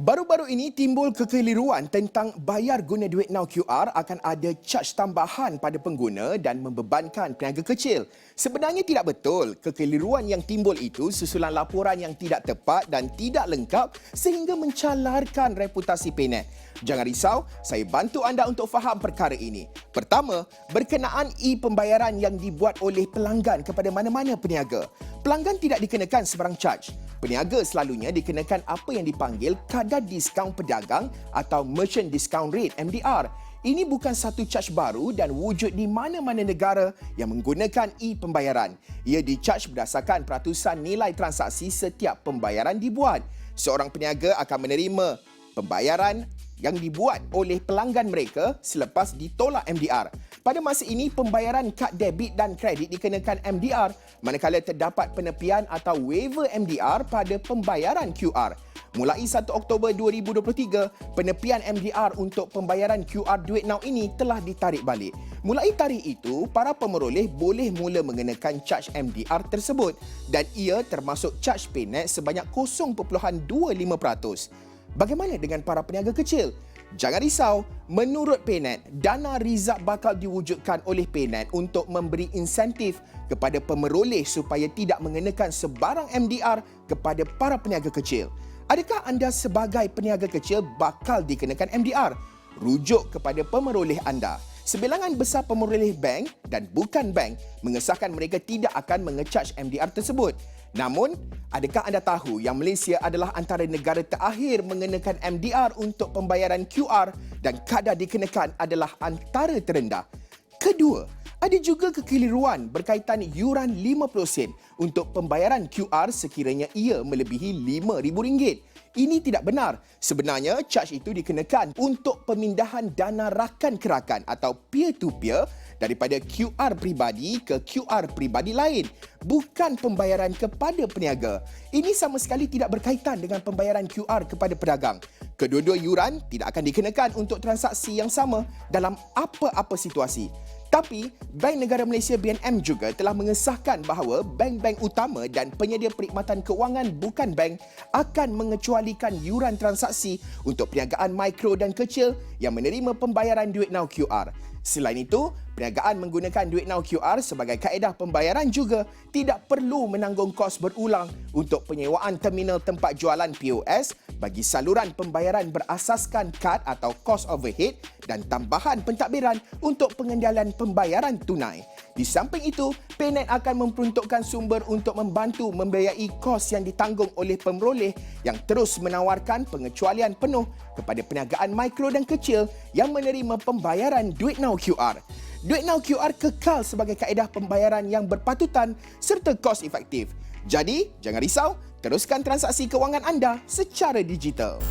Baru-baru ini timbul kekeliruan tentang bayar guna duit Now QR akan ada caj tambahan pada pengguna dan membebankan peniaga kecil. Sebenarnya tidak betul. Kekeliruan yang timbul itu susulan laporan yang tidak tepat dan tidak lengkap sehingga mencalarkan reputasi Paynet. Jangan risau, saya bantu anda untuk faham perkara ini. Pertama, berkenaan e-pembayaran yang dibuat oleh pelanggan kepada mana-mana peniaga. Pelanggan tidak dikenakan sebarang caj. Peniaga selalunya dikenakan apa yang dipanggil kadar diskaun pedagang atau Merchant Discount Rate (MDR). Ini bukan satu caj baru dan wujud di mana-mana negara yang menggunakan e-pembayaran. Ia dicaj berdasarkan peratusan nilai transaksi setiap pembayaran dibuat. Seorang peniaga akan menerima pembayaran yang dibuat oleh pelanggan mereka selepas ditolak MDR. Pada masa ini, pembayaran kad debit dan kredit dikenakan MDR manakala terdapat penepian atau waiver MDR pada pembayaran QR. Mulai 1 Oktober 2023, penepian MDR untuk pembayaran QR Duit Now ini telah ditarik balik. Mulai tarikh itu, para pemeroleh boleh mula mengenakan caj MDR tersebut dan ia termasuk caj Paynet sebanyak 0.25%. Bagaimana dengan para peniaga kecil? Jangan risau, menurut Paynet, dana rizab bakal diwujudkan oleh Paynet untuk memberi insentif kepada pemeroleh supaya tidak mengenakan sebarang MDR kepada para peniaga kecil. Adakah anda sebagai peniaga kecil bakal dikenakan MDR? Rujuk kepada pemeroleh anda. Sebilangan besar pemeroleh bank dan bukan bank mengesahkan mereka tidak akan mengecaj MDR tersebut. Namun, adakah anda tahu yang Malaysia adalah antara negara terakhir mengenakan MDR untuk pembayaran QR dan kadar dikenakan adalah antara terendah? Kedua, ada juga kekeliruan berkaitan yuran 50 sen untuk pembayaran QR sekiranya ia melebihi RM5,000. Ini tidak benar. Sebenarnya, caj itu dikenakan untuk pemindahan dana rakan ke rakan atau peer-to-peer daripada QR pribadi ke QR pribadi lain, bukan pembayaran kepada peniaga. Ini sama sekali tidak berkaitan dengan pembayaran QR kepada pedagang. Kedua-dua yuran tidak akan dikenakan untuk transaksi yang sama dalam apa-apa situasi. Tapi, Bank Negara Malaysia BNM juga telah mengesahkan bahawa bank-bank utama dan penyedia perkhidmatan kewangan bukan bank akan mengecualikan yuran transaksi untuk perniagaan mikro dan kecil yang menerima pembayaran Duit Now QR. Selain itu, perniagaan menggunakan Duit Now QR sebagai kaedah pembayaran juga tidak perlu menanggung kos berulang untuk penyewaan terminal tempat jualan POS bagi saluran pembayaran berasaskan kad atau kos overhead dan tambahan pentadbiran untuk pengendalian pembayaran tunai. Di samping itu, Paynet akan memperuntukkan sumber untuk membantu membiayai kos yang ditanggung oleh pemeroleh yang terus menawarkan pengecualian penuh kepada perniagaan mikro dan kecil yang menerima pembayaran Duit Now QR. Duit Now QR kekal sebagai kaedah pembayaran yang berpatutan serta kos efektif. Jadi, jangan risau, teruskan transaksi kewangan anda secara digital.